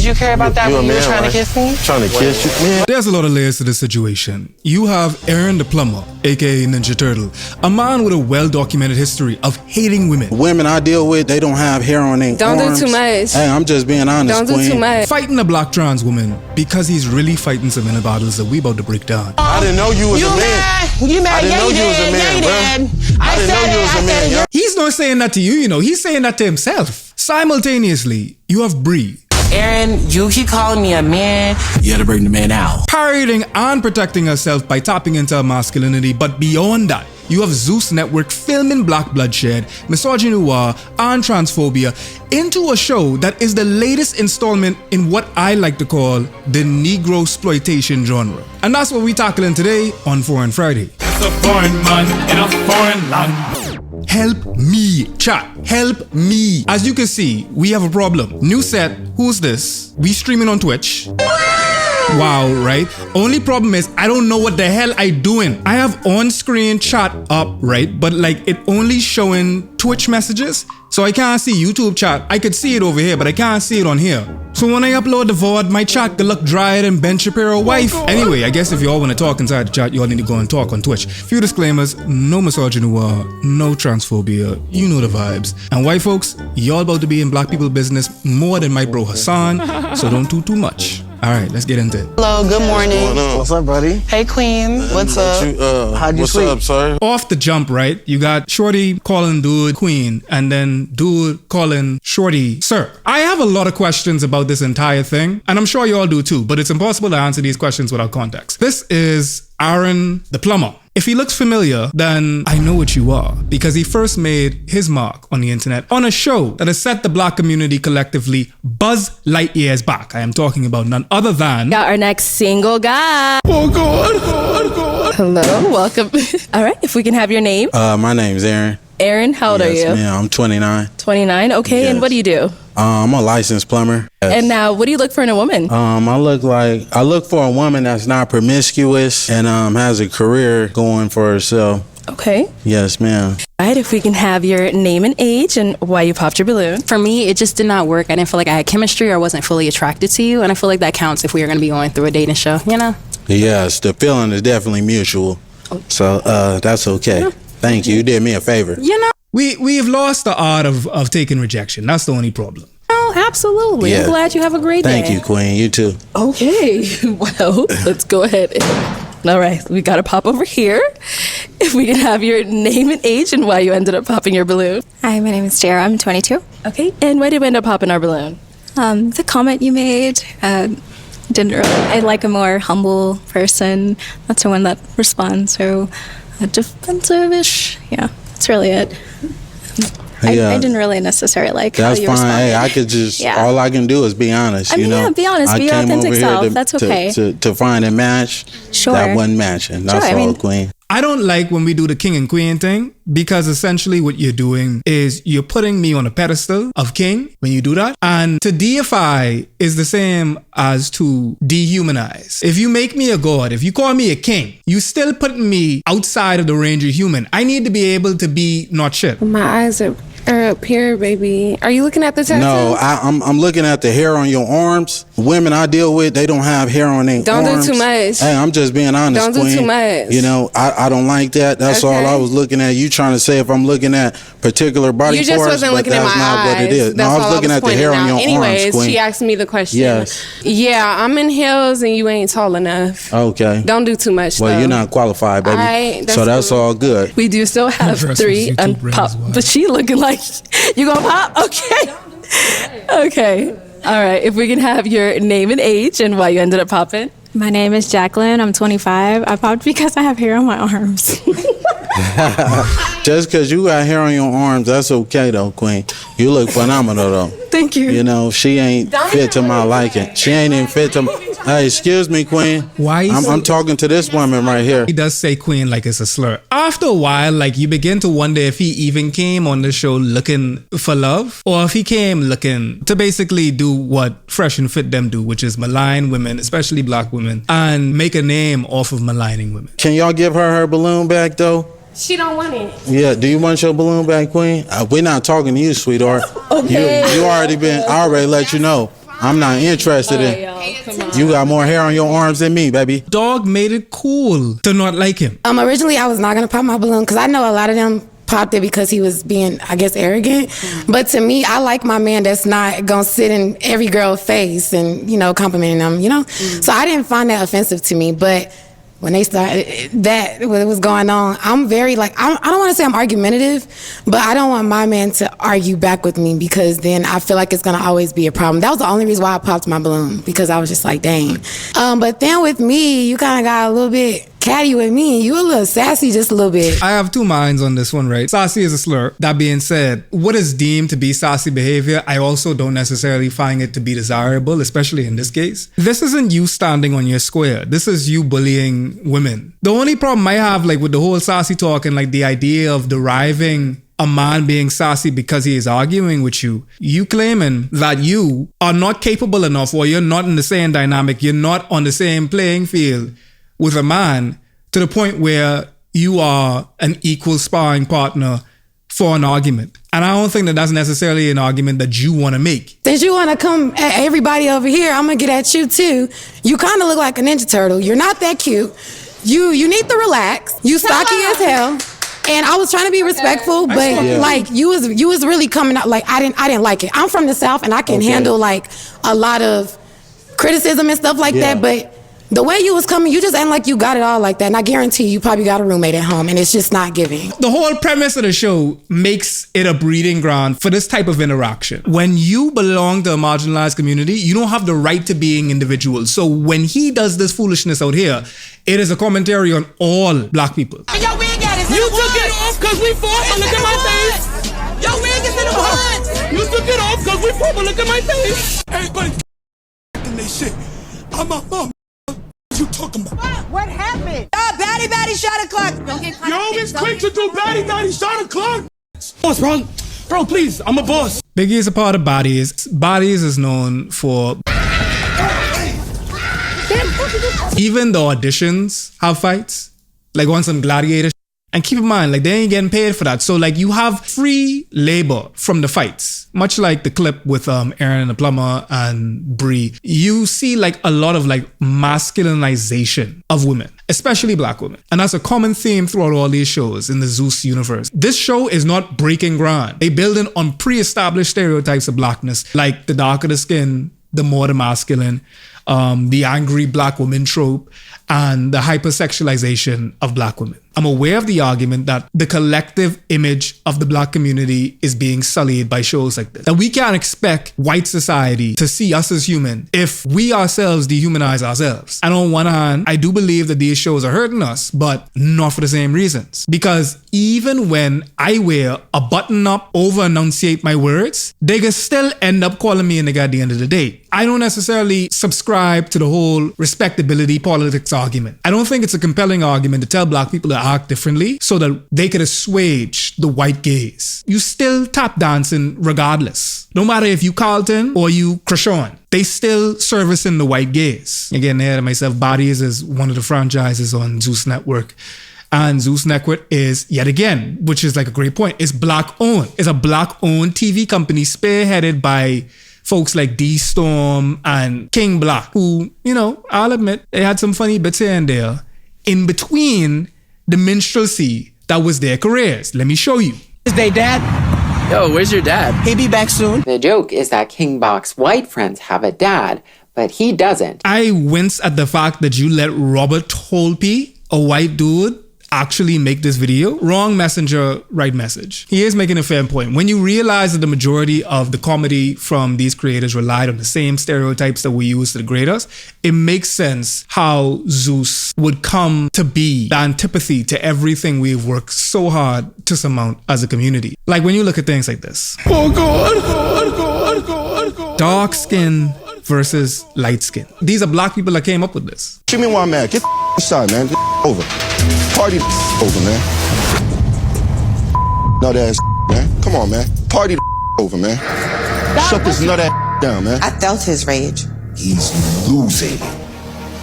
you care about that when you were trying to kiss me? Trying to kiss you? Man. There's a lot of layers to this situation. You have Aaron the plumber, aka Ninja Turtle, a man with a well-documented history of hating women. Women I deal with, they don't have hair on their arms. Don't do too much. Hey, I'm just being honest, Don't Queen. do too much. Fighting a black trans woman because he's really fighting some inner battles that we about to break down. I didn't know you was a man. You mad? I didn't know you was a man, bro. I didn't know you was a man, yo. He's not saying that to you, he's saying that to himself. Simultaneously, you have Bree. Aaron, you keep calling me a man. You had to bring the man out. Parodying and protecting herself by tapping into her masculinity, but beyond that, you have Zeus Network filming black bloodshed, misogyny and transphobia into a show that is the latest installment in what I like to call the Negro-sploitation genre. And that's what we're tackling today on Foreign Friday. It's a foreign man in a foreign land. Help me, chat. Help me. As you can see, we have a problem. New set. Who's this? We streaming on Twitch. Wow, right? Only problem is I don't know what the hell I doing. I have on-screen chat up, right? But like it only showing Twitch messages. So I can't see YouTube chat. I could see it over here, but I can't see it on here. So when I upload the VOD, my chat could look drier than Ben Shapiro wife. Anyway, I guess if y'all want to talk inside the chat, y'all need to go and talk on Twitch. Few disclaimers, no misogyny, no transphobia, you know the vibes. And white folks, y'all about to be in black people business more than my bro Hassan, so don't do too much. All right, let's get into it. Hello, good morning. What's up, buddy? Hey, Queen. What's up? How'd you sleep? What's up, sir? Off the jump, right? You got Shorty calling dude Queen, and then dude calling Shorty Sir. I have a lot of questions about this entire thing, and I'm sure you all do too, but it's impossible to answer these questions without context. This is Aaron the plumber. If he looks familiar, then I know what you are, because he first made his mark on the internet on a show that has set the black community collectively buzz light years back. I am talking about none other than... Got our next single guy. Oh God. Hello, welcome. All right, if we can have your name. My name's Aaron. Aaron, how old are you? Yes, ma'am. I'm 29. 29, okay, Yes. and what do you do? I'm a licensed plumber. Yes. And now, what do you look for in a woman? I look for a woman that's not promiscuous and has a career going for herself. Okay. Yes, ma'am. All right, if we can have your name and age and why you popped your balloon. For me, it just did not work. I didn't feel like I had chemistry or I wasn't fully attracted to you. And I feel like that counts if we are going to be going through a dating show, Yes, the feeling is definitely mutual. So that's okay. Yeah. Thank you. You did me a favor. We've lost the art of taking rejection. That's the only problem. Oh, absolutely. Yeah. I'm glad you have a great day. Thank you, Queen. You too. Okay. Well, let's go ahead. All right, we got to pop over here. If we can have your name and age and why you ended up popping your balloon. Hi, my name is Jara. I'm 22. Okay, and why did we end up popping our balloon? The comment you made, I like a more humble person, not someone that responds so defensive-ish. Yeah, that's really it. I didn't really necessarily like how you responded. Hey, I could just, all I can do is be honest, be honest, be your authentic self. That's okay. To find a match that wasn't matching. That's all, Queen. I don't like when we do the king and queen thing, because essentially what you're doing is you're putting me on a pedestal of king when you do that. And to deify is the same as to dehumanize. If you make me a god, if you call me a king, you still putting me outside of the range of human. I need to be able to be not shit. My eyes are up here, baby. Are you looking at the tattoo? No, I'm looking at the hair on your arms. Women I deal with, they don't have hair on their arms. Don't do too much. Hey, I'm just being honest, Don't do Queen. too much. I don't like that. That's all I was looking at. You trying to say if I'm looking at particular body parts, you just wasn't looking at my eyes. That's not what it is. That's I was looking at the hair on your Anyways, arms, Queen. she asked me the question. Yes. Yeah, I'm in heels and you ain't tall enough. Okay. Don't do too much, Well, though. you're not qualified, baby. That's all good. We do still have 3 unpopped, but she looking like you gonna pop? Okay. Okay. All right. If we can have your name and age and why you ended up popping. My name is Jacqueline. I'm 25. I popped because I have hair on my arms. Just because you got hair on your arms, that's okay, though, Queen. You look phenomenal, though. Thank you. She ain't fit to my liking. She ain't even fit to my... Hey, excuse me, Queen. Why? I'm talking to this woman right here. He does say queen like it's a slur. After a while, like you begin to wonder if he even came on the show looking for love, or if he came looking to basically do what Fresh and Fit them do, which is malign women, especially black women, and make a name off of maligning women. Can y'all give her balloon back, though? She don't want it. Yeah, do you want your balloon back, Queen? We're not talking to you, sweetheart. Okay. I already let you know. I'm not interested in. You got more hair on your arms than me, baby. Dog made it cool to not like him. Originally, I was not gonna pop my balloon because I know a lot of them popped it because he was being, I guess, arrogant. But to me, I like my man that's not gonna sit in every girl's face and, you know, complimenting them, you know? So I didn't find that offensive to me, but when they started that, what was going on, I'm very like, I don't want to say I'm argumentative, but I don't want my man to argue back with me because then I feel like it's going to always be a problem. That was the only reason why I popped my balloon, because I was just like, dang. But then with me, you kind of got a little bit catty with me. You a little sassy just a little bit. I have two minds on this one, right? Sassy is a slur. That being said, what is deemed to be sassy behavior, I also don't necessarily find it to be desirable, especially in this case. This isn't you standing on your square. This is you bullying women. The only problem I have like with the whole sassy talk and like the idea of deriving a man being sassy because he is arguing with you, you claiming that you are not capable enough or you're not in the same dynamic, you're not on the same playing field with a man to the point where you are an equal sparring partner for an argument. And I don't think that that's necessarily an argument that you want to make. Since you want to come at everybody over here, I'm going to get at you too. You kind of look like a Ninja Turtle. You're not that cute. You need to relax. You stocky as hell. And I was trying to be respectful, but like you was really coming out like I didn't like it. I'm from the South and I can handle like a lot of criticism and stuff like that, but the way you was coming, you just ain't like you got it all like that. And I guarantee you probably got a roommate at home and it's just not giving. The whole premise of the show makes it a breeding ground for this type of interaction. When you belong to a marginalized community, you don't have the right to being individuals. So when he does this foolishness out here, it is a commentary on all black people. Your wig at is you took it off because we fought, but look at my face. Your wig is in the blood. You took it off because we fought, but look at my face. Everybody they shit. I'm a mom. You talking about? What happened? Batty shot o'clock. You're always quick to do batty shot o'clock. Boss, bro, please, I'm a boss. Biggie is a part of Bodies. Bodies is known for even the auditions have fights, like on some gladiator. And keep in mind, like they ain't getting paid for that. So like you have free labor from the fights, much like the clip with Aaron and the Plumber and Bree. You see like a lot of like masculinization of women, especially black women. And that's a common theme throughout all these shows in the Zeus universe. This show is not breaking ground. They building on pre-established stereotypes of blackness, like the darker the skin, the more the masculine, the angry black woman trope, and the hypersexualization of black women. I'm aware of the argument that the collective image of the black community is being sullied by shows like this. That we can't expect white society to see us as human if we ourselves dehumanize ourselves. And on one hand, I do believe that these shows are hurting us, but not for the same reasons. Because even when I wear a button-up, over-enunciate my words, they can still end up calling me a nigga at the end of the day. I don't necessarily subscribe to the whole respectability politics argument. I don't think it's a compelling argument to tell black people to act differently so that they could assuage the white gaze. You still tap dancing regardless. No matter if you Carlton or you Krishan, they still servicing the white gaze. Again, ahead of myself, Bodies is one of the franchises on Zeus Network. And Zeus Network is, yet again, which is like a great point, it's black owned. It's a black owned TV company spearheaded by folks like D Storm and King Black, who, you know, I'll admit, they had some funny bits here and there in between the minstrelsy that was their careers. Let me show you. Is they dad? Yo, where's your dad? He be back soon. The joke is that King Bach's white friends have a dad, but he doesn't. I wince at the fact that you let Robert Holpe, a white dude, actually make this video. Wrong messenger, right message. He is making a fair point. When you realize that the majority of the comedy from these creators relied on the same stereotypes that we use to degrade us, it makes sense how Zeus would come to be the antipathy to everything we've worked so hard to surmount as a community. Like when you look at things like this. Oh God. Dark skin versus light skin. These are black people that came up with this. Shoot me one, man. Get the shot, man. Get over. Party over, man. Nut ass, man. Come on, man. Party over, man. Shut this nut ass down, man. I felt his rage. He's losing.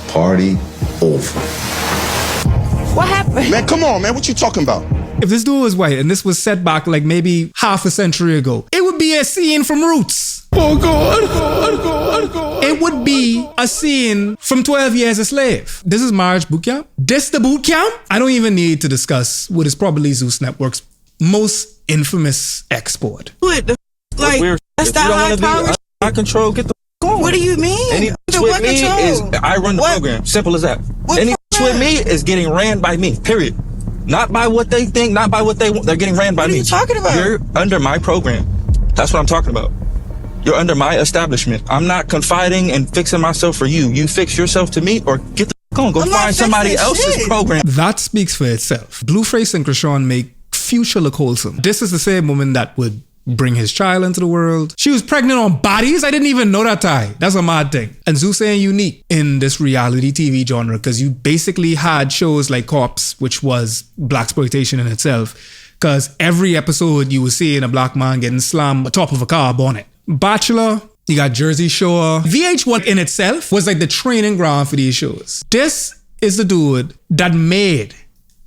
Party over. What happened? Man, come on, man. What you talking about? If this dude was white and this was set back like maybe half a century ago, it would be a scene from Roots. Oh God. It would be a scene from 12 Years a Slave. This is Marriage Boot Camp. This the boot camp? I don't even need to discuss what is probably Zeus Network's most infamous export. What the like? That's not high power. I control. Get the going. What do you mean? Any with me is I run the program. Simple as that. Any with me is getting ran by me. Period. Not by what they think. Not by what they want. They're getting ran by me. What are you talking about? You're under my program. That's what I'm talking about. You're under my establishment. I'm not confiding and fixing myself for you. You fix yourself to me or get the going. Go find somebody else's program. That speaks for itself. Blueface and Krishan make Future look wholesome. This is the same woman that would bring his child into the world. She was pregnant on bodies? I didn't even know that tie. That's a mad thing. And Zeus ain't unique in this reality TV genre because you basically had shows like Cops, which was blaxploitation in itself, because every episode you were seeing a black man getting slammed atop of a car bonnet. Bachelor, you got Jersey Shore. VH1 in itself was like the training ground for these shows. This is the dude that made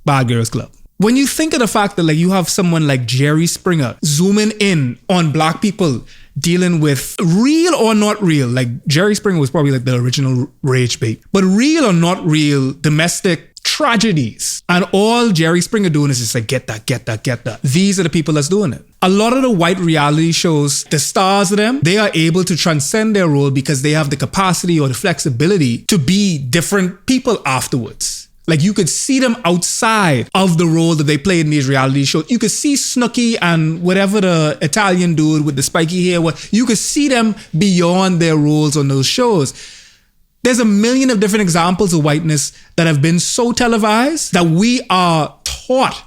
Bad Girls Club. When you think of the fact that like you have someone like Jerry Springer zooming in on black people dealing with real or not real, like Jerry Springer was probably like the original rage bait, but real or not real domestic tragedies. And all Jerry Springer doing is just like, get that. These are the people that's doing it. A lot of the white reality shows, the stars of them, they are able to transcend their role because they have the capacity or the flexibility to be different people afterwards. Like you could see them outside of the role that they played in these reality shows. You could see Snooki and whatever the Italian dude with the spiky hair was. You could see them beyond their roles on those shows. There's a million of different examples of whiteness that have been so televised that we are taught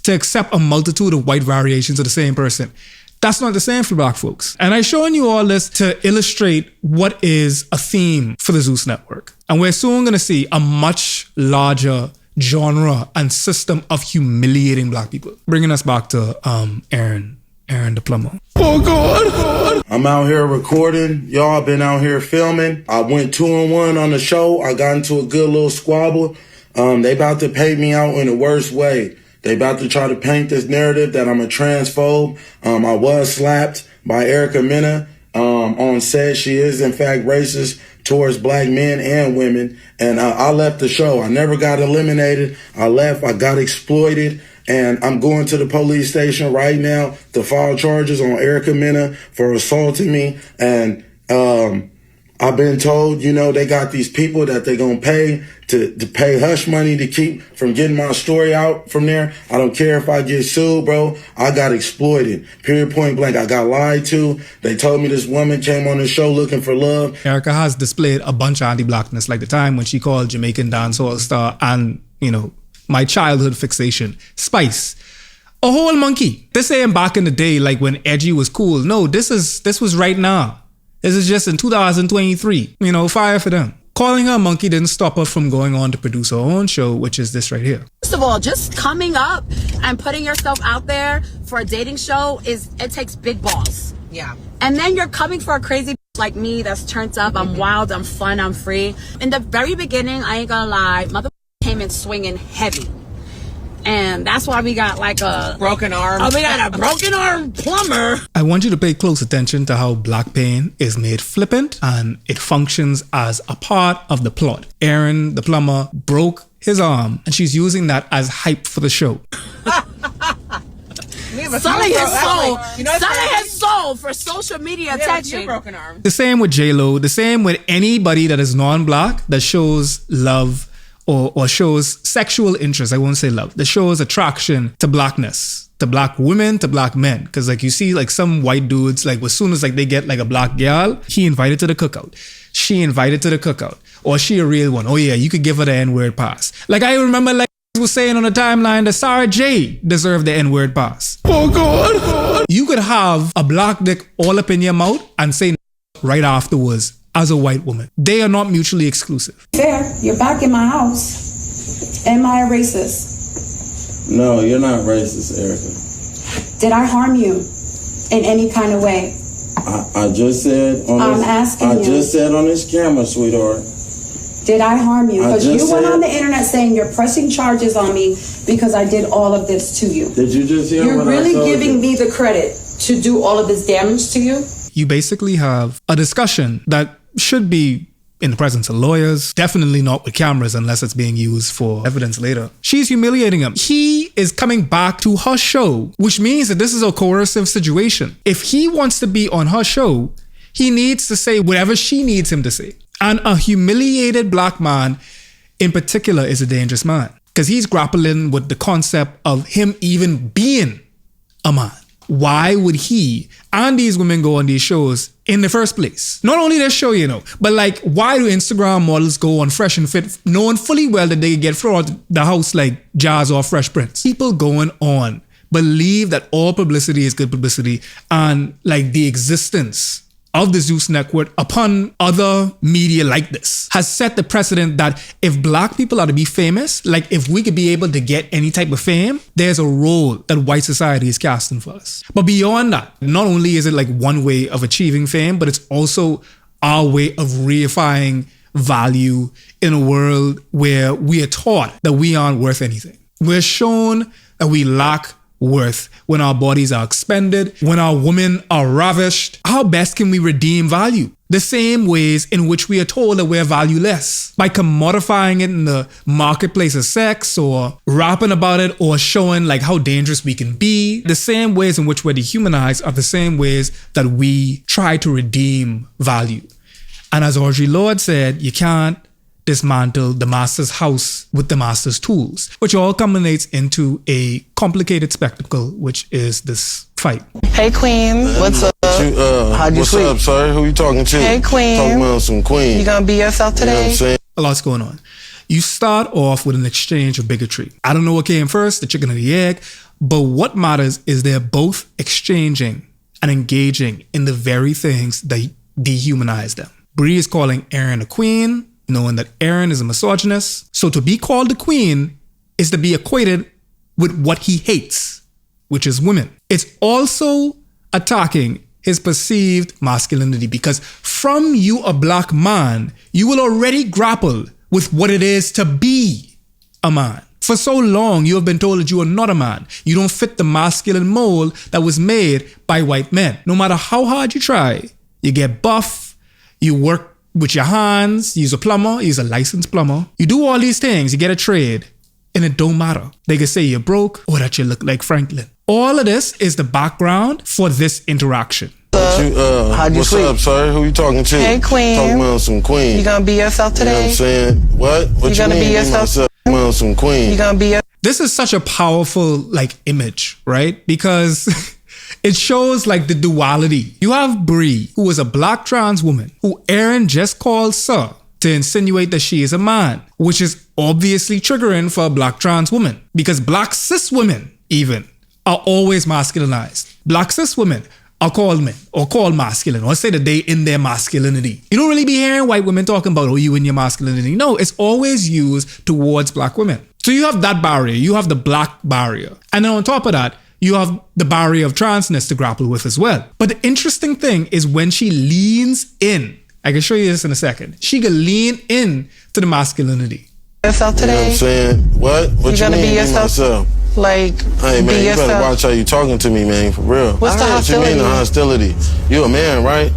to accept a multitude of white variations of the same person. That's not the same for black folks. And I'm showing you all this to illustrate what is a theme for the Zeus Network. And we're soon going to see a much larger genre and system of humiliating black people. Bringing us back to Aaron the plumber. Oh God. I'm out here recording. Y'all been out here filming. I went 2-1 on the show. I got into a good little squabble. They about to pay me out in the worst way. They about to try to paint this narrative that I'm a transphobe. I was slapped by Erica Mena on set. She is, in fact, racist towards black men and women. And I left the show. I never got eliminated. I left. I got exploited. And I'm going to the police station right now to file charges on Erica Mena for assaulting me. And I've been told, you know, they got these people that they're going to pay to pay hush money to keep from getting my story out from there. I don't care if I get sued, bro. I got exploited. Period, point blank. I got lied to. They told me this woman came on the show looking for love. Erica has displayed a bunch of anti-blackness, like the time when she called Jamaican dancehall star and, you know, my childhood fixation, Spice, a whole monkey. This ain't back in the day, like when edgy was cool. No, this was right now. This is just in 2023. You know, fire for them. Calling her a monkey didn't stop her from going on to produce her own show, which is this right here. First of all, just coming up and putting yourself out there for a dating show it takes big balls. Yeah. And then you're coming for a crazy like me that's turned up. I'm wild, I'm fun, I'm free. In the very beginning, I ain't gonna lie, mother came in swinging heavy. And that's why we got like a broken arm. Oh, we got a broken arm plumber. I want you to pay close attention to how black pain is made flippant and it functions as a part of the plot. Aaron, the plumber, broke his arm and she's using that as hype for the show. Selling his soul for social media attention. Broken arm. The same with J-Lo, the same with anybody that is non-black that shows love or shows sexual interest. I won't say love. That shows attraction to blackness, to black women, to black men. Because like you see like some white dudes, like as soon as like they get like a black girl, he invited to the cookout. She invited to the cookout. Or she a real one. Oh yeah, you could give her the N-word pass. Like I remember like was saying on the timeline that Sarah J deserved the N-word pass. Oh God. You could have a black dick all up in your mouth and say right afterwards as a white woman. They are not mutually exclusive. Fair, you're back in my house. Am I a racist? No, you're not racist, Erica. Did I harm you in any kind of way? I just said I just said on this camera, sweetheart. Did I harm you? Because you went on the internet saying you're pressing charges on me because I did all of this to you. Did you just hear You're what really I told giving you? me the credit to do all of this damage to you? you basically have a discussion that should be in the presence of lawyers, definitely not with cameras unless it's being used for evidence later. She's humiliating him. He is coming back to her show, which means that this is a coercive situation. If he wants to be on her show, he needs to say whatever she needs him to say. And a humiliated black man in particular is a dangerous man because he's grappling with the concept of him even being a man. Why would he and these women go on these shows in the first place? Not only this show, you know, but like, why do Instagram models go on Fresh and Fit knowing fully well that they can get thrown out the house like Jazz or Fresh Prince? People going on believe that all publicity is good publicity, and like the existence of the Zeus Network upon other media like this has set the precedent that if black people are to be famous, like if we could be able to get any type of fame, there's a role that white society is casting for us. But beyond that, not only is it like one way of achieving fame, but it's also our way of reifying value in a world where we are taught that we aren't worth anything. We're shown that we lack worth when our bodies are expended, when our women are ravished. How best can we redeem value? The same ways in which we are told that we're valueless, by commodifying it in the marketplace of sex, or rapping about it, or showing like how dangerous we can be. The same ways in which we're dehumanized are the same ways that we try to redeem value. And as Audre Lorde said, you can't dismantle the master's house with the master's tools, which all culminates into a complicated spectacle, which is this fight. Hey, Queen. What's up? What's up, sir? Who you talking to? Hey, Queen. Talking about some Queen. You gonna be yourself today? You know what I'm saying? A lot's going on. You start off with an exchange of bigotry. I don't know what came first, the chicken or the egg, but what matters is they're both exchanging and engaging in the very things that dehumanize them. Bree is calling Aaron a queen, knowing that Aaron is a misogynist. So to be called a queen is to be equated with what he hates, which is women. It's also attacking his perceived masculinity, because from you, a black man, you will already grapple with what it is to be a man. For so long, you have been told that you are not a man. You don't fit the masculine mold that was made by white men. No matter how hard you try, you get buff, you work with your hands, use a plumber, use a licensed plumber. You do all these things, you get a trade, and it don't matter. They can say you're broke or that you look like Franklin. All of this is the background for this interaction. What's up, sir? Who you talking to? Hey, Queen. Talking about some Queen. You gonna be yourself today? You know what I'm saying? What you gonna mean? Be yourself? Talking about some Queen. You gonna be This is such a powerful like image, right? Because it shows like the duality. You have Bree, who is a black trans woman, who Aaron just called sir to insinuate that she is a man, which is obviously triggering for a black trans woman, because black cis women even are always masculinized. Black cis women are called men or called masculine, or say that they in their masculinity. You don't really be hearing white women talking about, oh, you in your masculinity. No, it's always used towards black women. So you have that barrier, you have the black barrier. And then on top of that, you have the barrier of transness to grapple with as well. But the interesting thing is when she leans in, I can show you this in a second, she can lean in to the masculinity. Yourself today? You know what I'm saying? What you you gonna mean? Be yourself? Like, hey, man, be you yourself. better watch how you talking to me, man, for real. What's the hostility? What you mean the hostility? You a man, right?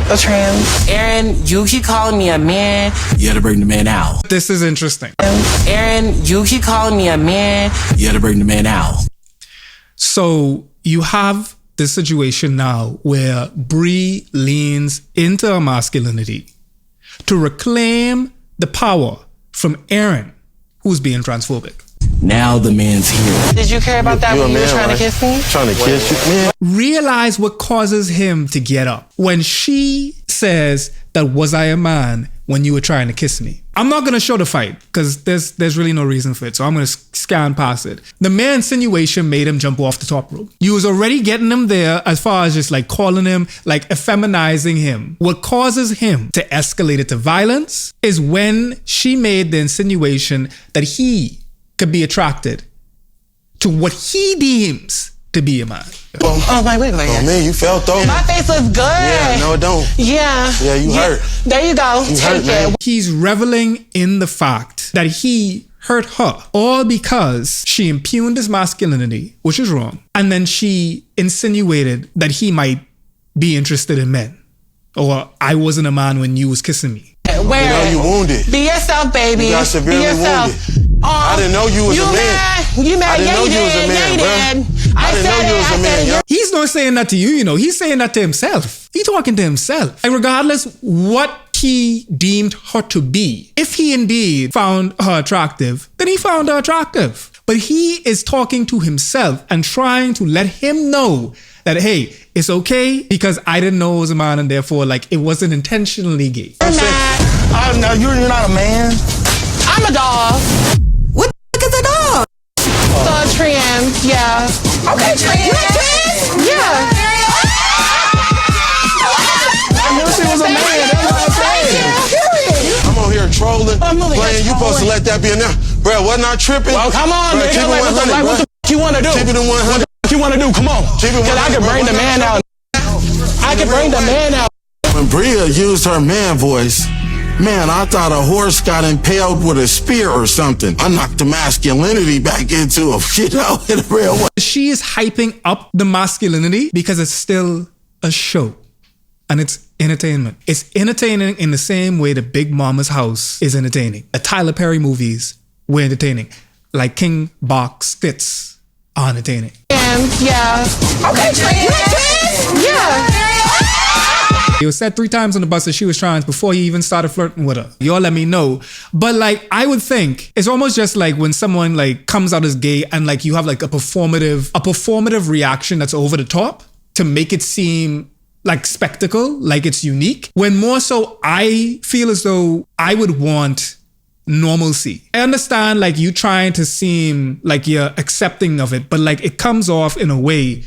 A trans. Aaron, you keep calling me a man. You had to bring the man out. This is interesting. Aaron, you keep calling me a man. You had to bring the man out. So you have this situation now where Bree leans into her masculinity to reclaim the power from Aaron, who's being transphobic. Now the man's here. Did you care about that when you were trying to kiss me? Trying to kiss you, man. Realize what causes him to get up. When she says that, was I a man when you were trying to kiss me? I'm not going to show the fight because there's really no reason for it. So I'm going to scan past it. The mere insinuation made him jump off the top rope. You was already getting him there as far as just like calling him, like effeminizing him. What causes him to escalate it to violence is when she made the insinuation that he could be attracted to what he deems to be a man. Oh, my wig. Oh, man, you felt though. My face looks good. Yeah, no, it don't. Yeah. Yeah, you hurt. There you go. You Take hurt, it. man. He's reveling in the fact that he hurt her, all because she impugned his masculinity, which is wrong. And then she insinuated that he might be interested in men. Or I wasn't a man when you was kissing me. Where? You know you wounded. Be yourself, baby. You got severely Be yourself. wounded. I didn't know you was a man. You mad? I didn't know you was a man, bro. I didn't know you was a man, yo. He's not saying that to you, you know. He's saying that to himself. He's talking to himself. Like, regardless what he deemed her to be, if he indeed found her attractive, then he found her attractive. But he is talking to himself and trying to let him know that, hey, it's okay because I didn't know it was a man and therefore, like, it wasn't intentionally gay. No, you're not a man. I'm a dog. What the fuck is a dog? So trans, yeah. Okay, trans. You're trans? Yeah. I knew she was a man. That's what I'm saying. I'm on here trolling, playing. You supposed to let that be enough. Bro, wasn't I tripping? Well, come on, bro, nigga. keep it 100, like, what the fuck you want to do? Keep it in 100. What the fuck you want to do? Come on. Because I can bring the man out. I can bring the man out. When Bria used her man voice, man, I thought a horse got impaled with a spear or something. I knocked the masculinity back into a, in a real way. She is hyping up the masculinity because it's still a show. And it's entertainment. It's entertaining in the same way that Big Mama's House is entertaining. The Tyler Perry movies were entertaining. Like King Box skits are entertaining. Yeah. Okay, trans. Yeah. It was said 3 times on the bus that she was trans before he even started flirting with her. Y'all let me know. But like, I would think it's almost just like when someone like comes out as gay and like you have like a performative reaction that's over the top to make it seem like spectacle, like it's unique. When more so I feel as though I would want normalcy. I understand like you trying to seem like you're accepting of it, but like it comes off in a way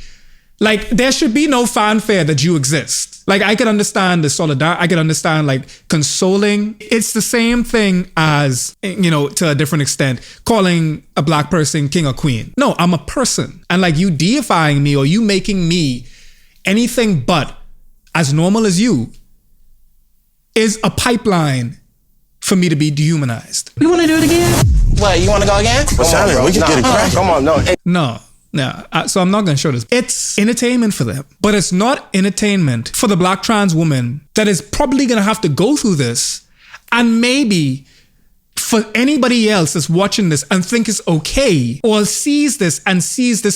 like there should be no fanfare that you exist. Like I can understand the solidarity, I can understand like consoling. It's the same thing as, you know, to a different extent, calling a black person king or queen. No, I'm a person. And like you deifying me or you making me anything but as normal as you is a pipeline for me to be dehumanized. You want to do it again? What, you want to go again? What's happening? We can get it cracked. Come on, no. No. So I'm not going to show this. It's entertainment for them, but it's not entertainment for the black trans woman that is probably going to have to go through this. And maybe for anybody else that's watching this and think it's okay or sees this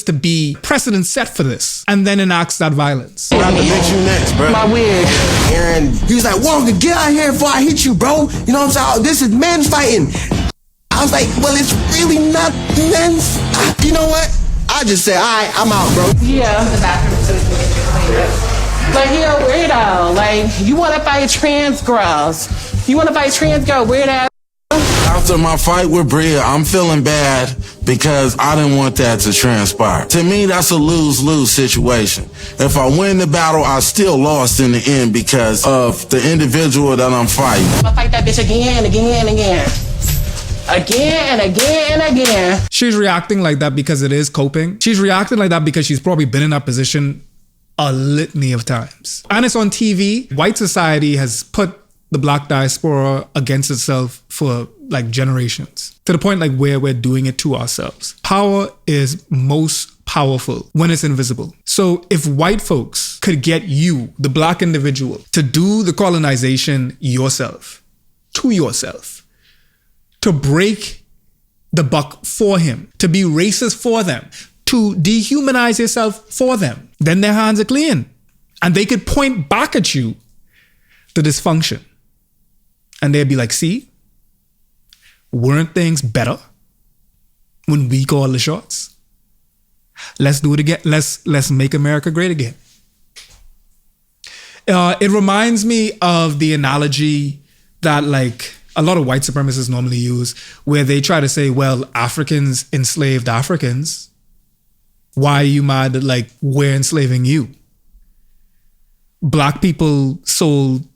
to be precedent set for this and then enacts that violence. I'm about to fix you next, bro. My wig. Aaron, he was like, Walker, get out here before I hit you, bro. You know what I'm saying? This is men fighting. I was like, well, it's really not men's. You know what? I just said, all right, I'm out, bro. Yeah. Like, you're a weirdo. Like, you want to fight trans girls. You want to fight trans girl, weird ass. After my fight with Bria, I'm feeling bad because I didn't want that to transpire. To me, that's a lose-lose situation. If I win the battle, I still lost in the end because of the individual that I'm fighting. I'm gonna fight that bitch again and again and again. Again and again and again. She's reacting like that because it is coping. She's reacting like that because she's probably been in that position a litany of times. And it's on TV. White society has put the black diaspora against itself for like generations, to the point like where we're doing it to ourselves. Power is most powerful when it's invisible. So if white folks could get you, the black individual, to do the colonization yourself, to yourself, to break the buck for him, to be racist for them, to dehumanize yourself for them, then their hands are clean. And they could point back at you the dysfunction. And they'd be like, see, weren't things better when we call the shots? Let's do it again. Let's make America great again. It reminds me of the analogy that like a lot of white supremacists normally use, where they try to say, well, Africans enslaved Africans. Why are you mad that like we're enslaving you? Black people sold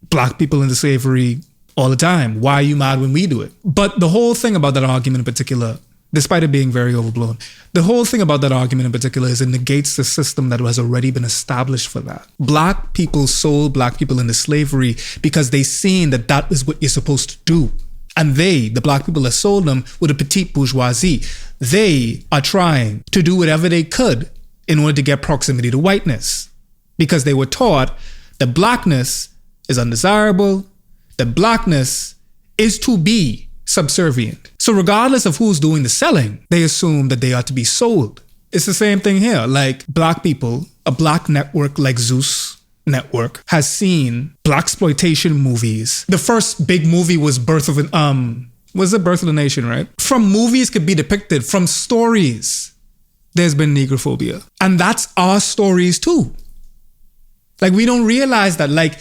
black people into slavery all the time. Why are you mad when we do it? But the whole thing about that argument in particular, despite it being very overblown, the whole thing about that argument in particular is it negates the system that has already been established for that. Black people sold black people into slavery because they seen that that is what you're supposed to do. And they, the black people that sold them, were the petite bourgeoisie. They are trying to do whatever they could in order to get proximity to whiteness. because they were taught that blackness is undesirable, that blackness is to be subservient. So regardless of who's doing the selling, they assume that they are to be sold. It's the same thing here. Like black people, a black network like Zeus Network has seen blaxploitation movies. The first big movie was Birth of the Nation, right? From movies could be depicted, from stories, there's been negrophobia. And that's our stories too. Like we don't realize that like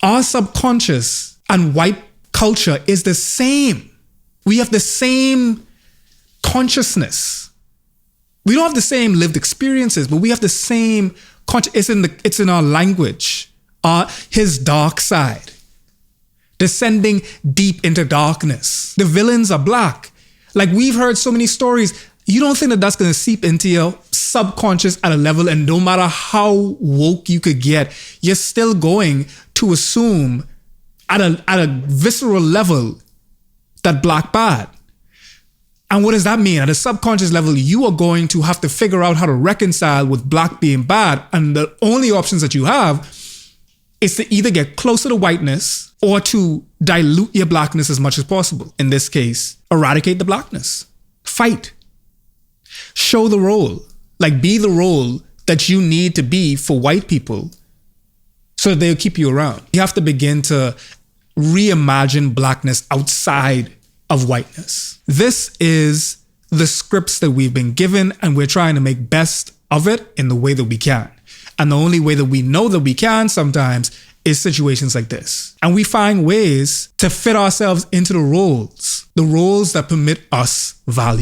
our subconscious and white culture is the same. We have the same consciousness. We don't have the same lived experiences, but we have the same it's in our language. His dark side. Descending deep into darkness. The villains are black. Like we've heard so many stories. You don't think that that's going to seep into your subconscious at a level, and no matter how woke you could get, you're still going to assume at a visceral level that black bad. And what does that mean? At a subconscious level, you are going to have to figure out how to reconcile with black being bad. And the only options that you have is to either get closer to whiteness or to dilute your blackness as much as possible. In this case, eradicate the blackness. Fight. Show the role. Like be the role that you need to be for white people so that they'll keep you around. You have to begin to reimagine blackness outside of whiteness. This is the scripts that we've been given, and we're trying to make best of it in the way that we can. And the only way that we know that we can sometimes is situations like this. And we find ways to fit ourselves into the roles that permit us value.